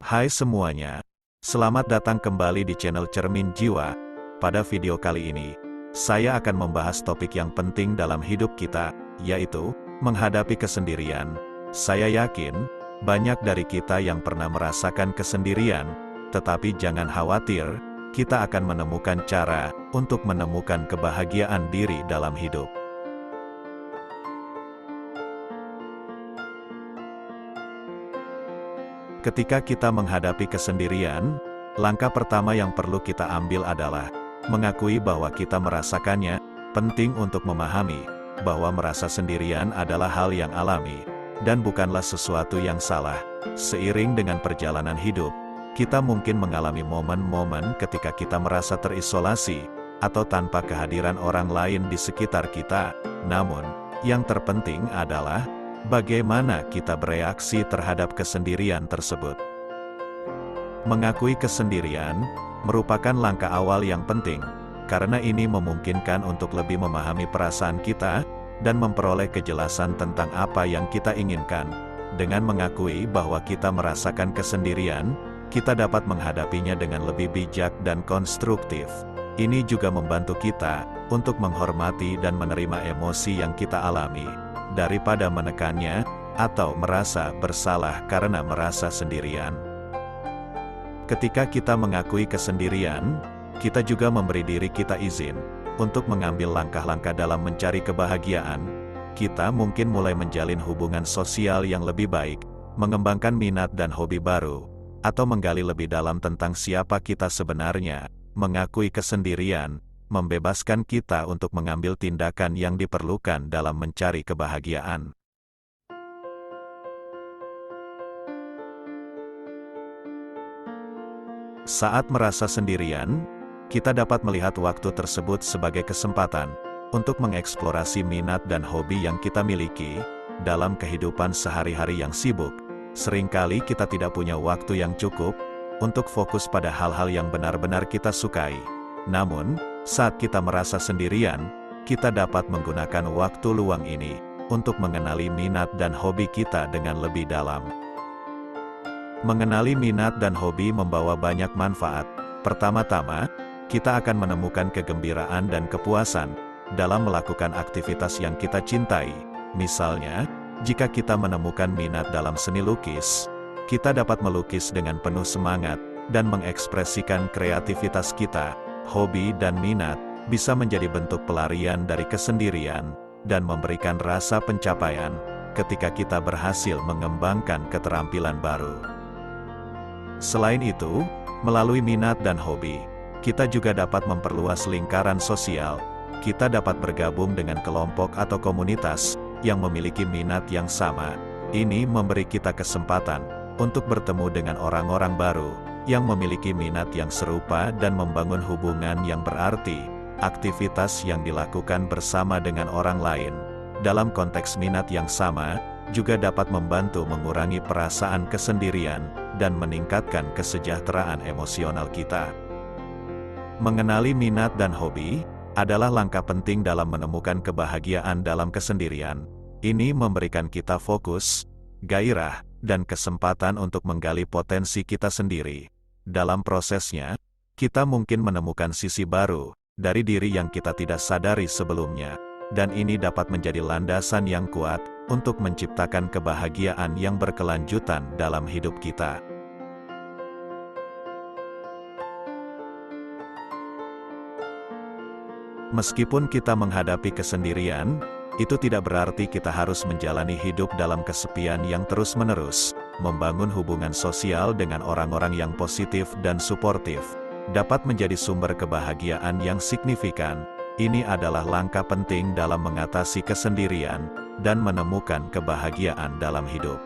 Hai semuanya, selamat datang kembali di channel Cermin Jiwa. Pada video kali ini, saya akan membahas topik yang penting dalam hidup kita, yaitu menghadapi kesendirian. Saya yakin, banyak dari kita yang pernah merasakan kesendirian, tetapi jangan khawatir, kita akan menemukan cara untuk menemukan kebahagiaan diri dalam hidup. Ketika kita menghadapi kesendirian, langkah pertama yang perlu kita ambil adalah mengakui bahwa kita merasakannya. Penting untuk memahami bahwa merasa sendirian adalah hal yang alami dan bukanlah sesuatu yang salah. Seiring dengan perjalanan hidup, kita mungkin mengalami momen-momen ketika kita merasa terisolasi atau tanpa kehadiran orang lain di sekitar kita. Namun, yang terpenting adalah bagaimana kita bereaksi terhadap kesendirian tersebut. Mengakui kesendirian merupakan langkah awal yang penting, karena ini memungkinkan untuk lebih memahami perasaan kita dan memperoleh kejelasan tentang apa yang kita inginkan. Dengan mengakui bahwa kita merasakan kesendirian, kita dapat menghadapinya dengan lebih bijak dan konstruktif. Ini juga membantu kita untuk menghormati dan menerima emosi yang kita alami, daripada menekannya, atau merasa bersalah karena merasa sendirian. Ketika kita mengakui kesendirian, kita juga memberi diri kita izin untuk mengambil langkah-langkah dalam mencari kebahagiaan. Kita mungkin mulai menjalin hubungan sosial yang lebih baik, mengembangkan minat dan hobi baru, atau menggali lebih dalam tentang siapa kita sebenarnya. Mengakui kesendirian membebaskan kita untuk mengambil tindakan yang diperlukan dalam mencari kebahagiaan. Saat merasa sendirian, kita dapat melihat waktu tersebut sebagai kesempatan untuk mengeksplorasi minat dan hobi yang kita miliki. Dalam kehidupan sehari-hari yang sibuk, seringkali kita tidak punya waktu yang cukup untuk fokus pada hal-hal yang benar-benar kita sukai. Namun, saat kita merasa sendirian, kita dapat menggunakan waktu luang ini untuk mengenali minat dan hobi kita dengan lebih dalam. Mengenali minat dan hobi membawa banyak manfaat. Pertama-tama, kita akan menemukan kegembiraan dan kepuasan dalam melakukan aktivitas yang kita cintai. Misalnya, jika kita menemukan minat dalam seni lukis, kita dapat melukis dengan penuh semangat dan mengekspresikan kreativitas kita. Hobi dan minat bisa menjadi bentuk pelarian dari kesendirian dan memberikan rasa pencapaian ketika kita berhasil mengembangkan keterampilan baru. Selain itu, melalui minat dan hobi, kita juga dapat memperluas lingkaran sosial. Kita dapat bergabung dengan kelompok atau komunitas yang memiliki minat yang sama. Ini memberi kita kesempatan untuk bertemu dengan orang-orang baru yang memiliki minat yang serupa dan membangun hubungan yang berarti. Aktivitas yang dilakukan bersama dengan orang lain dalam konteks minat yang sama juga dapat membantu mengurangi perasaan kesendirian dan meningkatkan kesejahteraan emosional kita. Mengenali minat dan hobi adalah langkah penting dalam menemukan kebahagiaan dalam kesendirian. Ini memberikan kita fokus, gairah, dan kesempatan untuk menggali potensi kita sendiri. Dalam prosesnya, kita mungkin menemukan sisi baru dari diri yang kita tidak sadari sebelumnya, dan ini dapat menjadi landasan yang kuat untuk menciptakan kebahagiaan yang berkelanjutan dalam hidup kita. Meskipun kita menghadapi kesendirian, itu tidak berarti kita harus menjalani hidup dalam kesepian yang terus-menerus. Membangun hubungan sosial dengan orang-orang yang positif dan suportif dapat menjadi sumber kebahagiaan yang signifikan. Ini adalah langkah penting dalam mengatasi kesendirian dan menemukan kebahagiaan dalam hidup.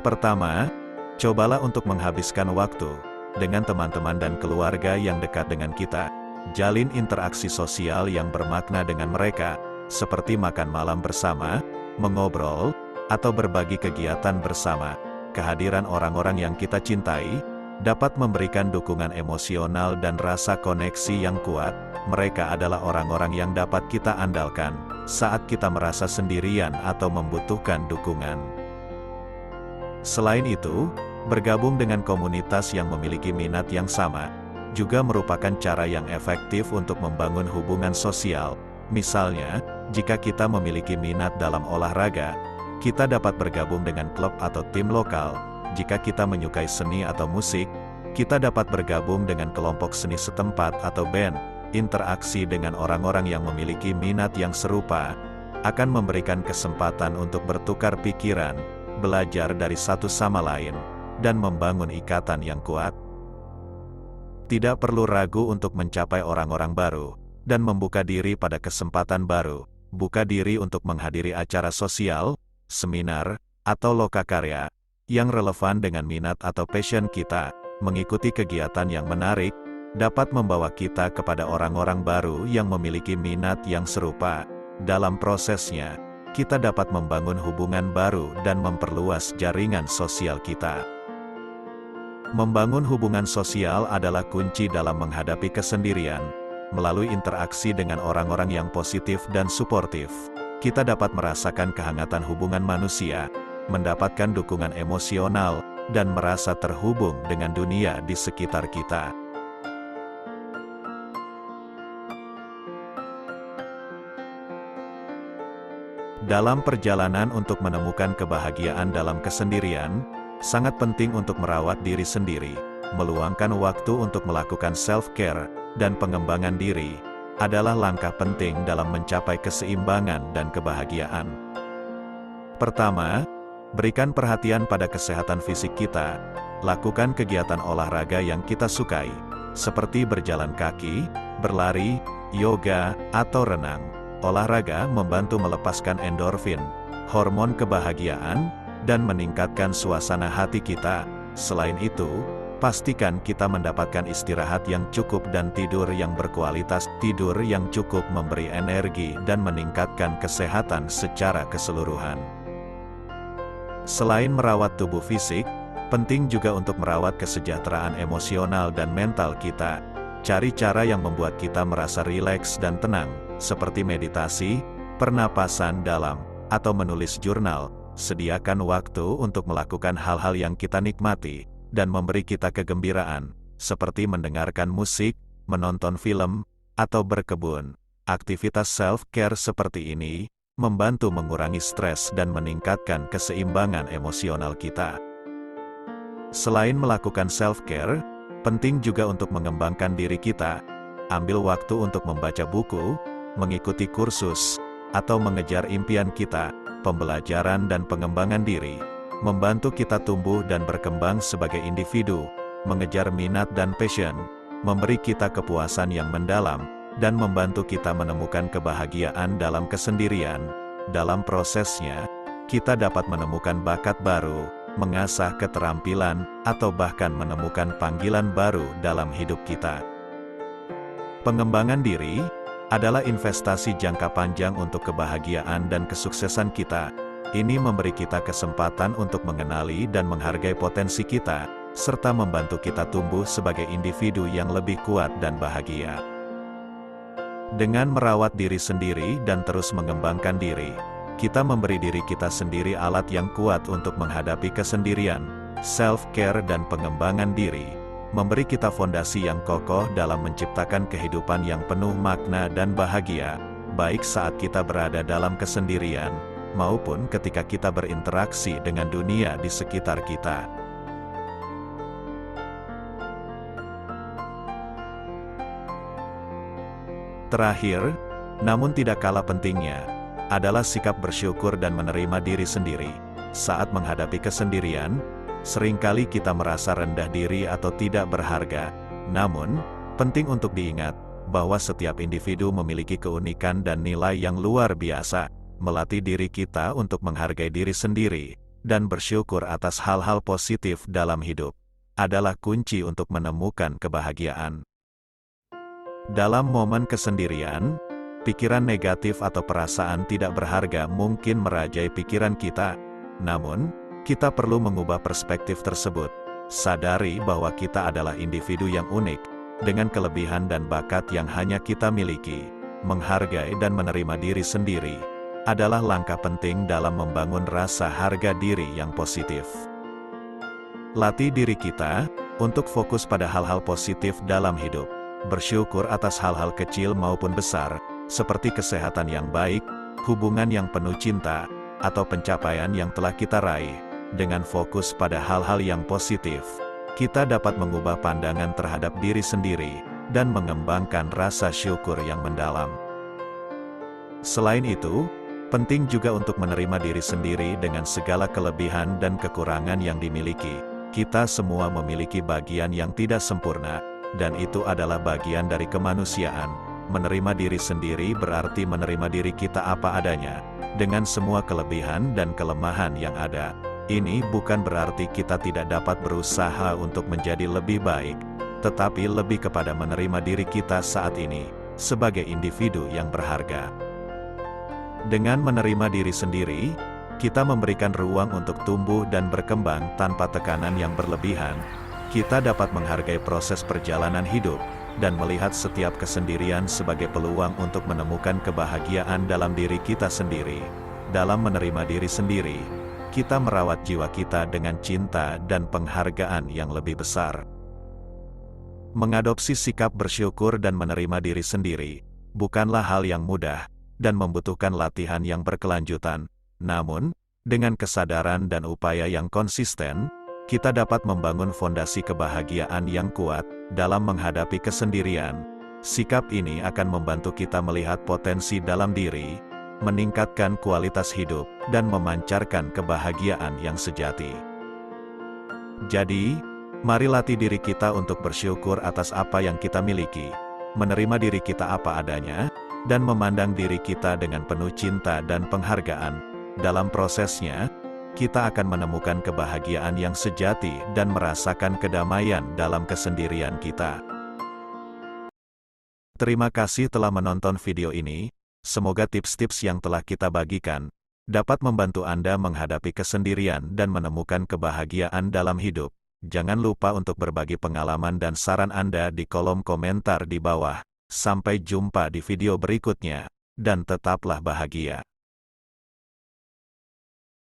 Pertama, cobalah untuk menghabiskan waktu dengan teman-teman dan keluarga yang dekat dengan kita. Jalin interaksi sosial yang bermakna dengan mereka, seperti makan malam bersama, mengobrol, atau berbagi kegiatan bersama. Kehadiran orang-orang yang kita cintai dapat memberikan dukungan emosional dan rasa koneksi yang kuat. Mereka adalah orang-orang yang dapat kita andalkan saat kita merasa sendirian atau membutuhkan dukungan. Selain itu, Bergabung dengan komunitas yang memiliki minat yang sama, juga merupakan cara yang efektif untuk membangun hubungan sosial. Misalnya, jika kita memiliki minat dalam olahraga, kita dapat bergabung dengan klub atau tim lokal. Jika kita menyukai seni atau musik, kita dapat bergabung dengan kelompok seni setempat atau band. Interaksi dengan orang-orang yang memiliki minat yang serupa akan memberikan kesempatan untuk bertukar pikiran, belajar dari satu sama lain, dan membangun ikatan yang kuat. Tidak perlu ragu untuk mencapai orang-orang baru, dan membuka diri pada kesempatan baru. Buka diri untuk menghadiri acara sosial, seminar, atau lokakarya, yang relevan dengan minat atau passion kita. Mengikuti kegiatan yang menarik, dapat membawa kita kepada orang-orang baru yang memiliki minat yang serupa. Dalam prosesnya, kita dapat membangun hubungan baru dan memperluas jaringan sosial kita. Membangun hubungan sosial adalah kunci dalam menghadapi kesendirian. Melalui interaksi dengan orang-orang yang positif dan suportif, kita dapat merasakan kehangatan hubungan manusia, mendapatkan dukungan emosional, dan merasa terhubung dengan dunia di sekitar kita. Dalam perjalanan untuk menemukan kebahagiaan dalam kesendirian, sangat penting untuk merawat diri sendiri. Meluangkan waktu untuk melakukan self-care dan pengembangan diri adalah langkah penting dalam mencapai keseimbangan dan kebahagiaan. Pertama, berikan perhatian pada kesehatan fisik kita. Lakukan kegiatan olahraga yang kita sukai, seperti berjalan kaki, berlari, yoga, atau renang. Olahraga membantu melepaskan endorfin, hormon kebahagiaan, dan meningkatkan suasana hati kita. Selain itu, pastikan kita mendapatkan istirahat yang cukup dan tidur yang berkualitas. Tidur yang cukup memberi energi dan meningkatkan kesehatan secara keseluruhan. Selain merawat tubuh fisik, penting juga untuk merawat kesejahteraan emosional dan mental kita. Cari cara yang membuat kita merasa rileks dan tenang, seperti meditasi, pernapasan dalam, atau menulis jurnal. Sediakan waktu untuk melakukan hal-hal yang kita nikmati, dan memberi kita kegembiraan, seperti mendengarkan musik, menonton film, atau berkebun. Aktivitas self-care seperti ini, membantu mengurangi stres dan meningkatkan keseimbangan emosional kita. Selain melakukan self-care, penting juga untuk mengembangkan diri kita. Ambil waktu untuk membaca buku, mengikuti kursus, atau mengejar impian kita. Pembelajaran dan pengembangan diri membantu kita tumbuh dan berkembang sebagai individu, mengejar minat dan passion, memberi kita kepuasan yang mendalam, dan membantu kita menemukan kebahagiaan dalam kesendirian. Dalam prosesnya, kita dapat menemukan bakat baru, mengasah keterampilan, atau bahkan menemukan panggilan baru dalam hidup kita. Pengembangan diri adalah investasi jangka panjang untuk kebahagiaan dan kesuksesan kita. Ini memberi kita kesempatan untuk mengenali dan menghargai potensi kita, serta membantu kita tumbuh sebagai individu yang lebih kuat dan bahagia. Dengan merawat diri sendiri dan terus mengembangkan diri, kita memberi diri kita sendiri alat yang kuat untuk menghadapi kesendirian. Self-care dan pengembangan diri memberi kita fondasi yang kokoh dalam menciptakan kehidupan yang penuh makna dan bahagia, baik saat kita berada dalam kesendirian, maupun ketika kita berinteraksi dengan dunia di sekitar kita. Terakhir, namun tidak kalah pentingnya, adalah sikap bersyukur dan menerima diri sendiri. Saat menghadapi kesendirian, seringkali kita merasa rendah diri atau tidak berharga. Namun, penting untuk diingat bahwa setiap individu memiliki keunikan dan nilai yang luar biasa. Melatih diri kita untuk menghargai diri sendiri dan bersyukur atas hal-hal positif dalam hidup adalah kunci untuk menemukan kebahagiaan. Dalam momen kesendirian, pikiran negatif atau perasaan tidak berharga mungkin merajai pikiran kita. Namun, kita perlu mengubah perspektif tersebut. Sadari bahwa kita adalah individu yang unik, dengan kelebihan dan bakat yang hanya kita miliki. Menghargai dan menerima diri sendiri adalah langkah penting dalam membangun rasa harga diri yang positif. Latih diri kita untuk fokus pada hal-hal positif dalam hidup. Bersyukur atas hal-hal kecil maupun besar, seperti kesehatan yang baik, hubungan yang penuh cinta, atau pencapaian yang telah kita raih. Dengan fokus pada hal-hal yang positif, kita dapat mengubah pandangan terhadap diri sendiri dan mengembangkan rasa syukur yang mendalam. Selain itu, penting juga untuk menerima diri sendiri dengan segala kelebihan dan kekurangan yang dimiliki. Kita semua memiliki bagian yang tidak sempurna, dan itu adalah bagian dari kemanusiaan. Menerima diri sendiri berarti menerima diri kita apa adanya, dengan semua kelebihan dan kelemahan yang ada. Ini bukan berarti kita tidak dapat berusaha untuk menjadi lebih baik, tetapi lebih kepada menerima diri kita saat ini, sebagai individu yang berharga. Dengan menerima diri sendiri, kita memberikan ruang untuk tumbuh dan berkembang tanpa tekanan yang berlebihan. Kita dapat menghargai proses perjalanan hidup, dan melihat setiap kesendirian sebagai peluang untuk menemukan kebahagiaan dalam diri kita sendiri. Dalam menerima diri sendiri, kita merawat jiwa kita dengan cinta dan penghargaan yang lebih besar. Mengadopsi sikap bersyukur dan menerima diri sendiri, bukanlah hal yang mudah, dan membutuhkan latihan yang berkelanjutan. Namun, dengan kesadaran dan upaya yang konsisten, kita dapat membangun fondasi kebahagiaan yang kuat dalam menghadapi kesendirian. Sikap ini akan membantu kita melihat potensi dalam diri, meningkatkan kualitas hidup, dan memancarkan kebahagiaan yang sejati. Jadi, mari latih diri kita untuk bersyukur atas apa yang kita miliki, menerima diri kita apa adanya, dan memandang diri kita dengan penuh cinta dan penghargaan. Dalam prosesnya, kita akan menemukan kebahagiaan yang sejati dan merasakan kedamaian dalam kesendirian kita. Terima kasih telah menonton video ini. Semoga tips-tips yang telah kita bagikan dapat membantu Anda menghadapi kesendirian dan menemukan kebahagiaan dalam hidup. Jangan lupa untuk berbagi pengalaman dan saran Anda di kolom komentar di bawah. Sampai jumpa di video berikutnya, dan tetaplah bahagia.